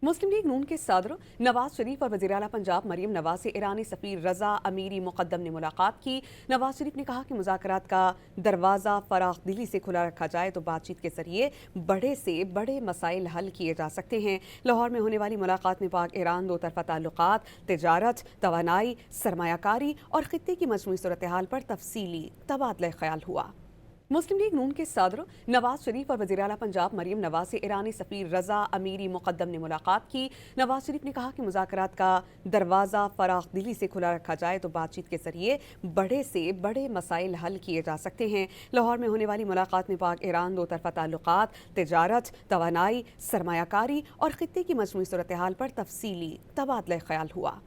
मुस्लिम league नून के सदर नवाज शरीफ और वज़ीर आला पंजाब मरियम नवाज से ईरानी सफ़ीर रज़ा अमीरी मुक़द्दम ने मुलाकात की। नवाज शरीफ ने कहा कि मुज़ाकरात का दरवाज़ा फ़राग़ दिली से खुला रखा जाए तो बातचीत के ज़रिए बड़े से बड़े मसाइल हल किए जा सकते हैं। लाहौर में होने वाली मुलाकात में पाक ईरान दो तरफ़ा ताल्लुक़ात, तिजारत, तवानाई, सरमायाकारी और ख़ित्ते की मजमूई सूरत हाल पर तफसीली तबादला ख़याल हुआ। मुस्लिम लीग नून के सदर नवाज शरीफ और वज़ीर आला पंजाब मरियम नवाज से ईरानी सफ़ीर रज़ा अमीरी मुक़द्दम ने मुलाकात की। नवाज शरीफ ने कहा कि मुज़ाकरात का दरवाज़ा फ़राग़ दिली से खुला रखा जाए तो बातचीत के ज़रिए बड़े से बड़े मसाइल हल किए जा सकते हैं। लाहौर में होने वाली मुलाकात में पाक ईरान दो तरफ़ा ताल्लुक़ात, तिजारत, तवानाई, सरमायाकारी और ख़ित्ते की मजमूई सूरत हाल पर तफसीली तबादला ख़याल हुआ।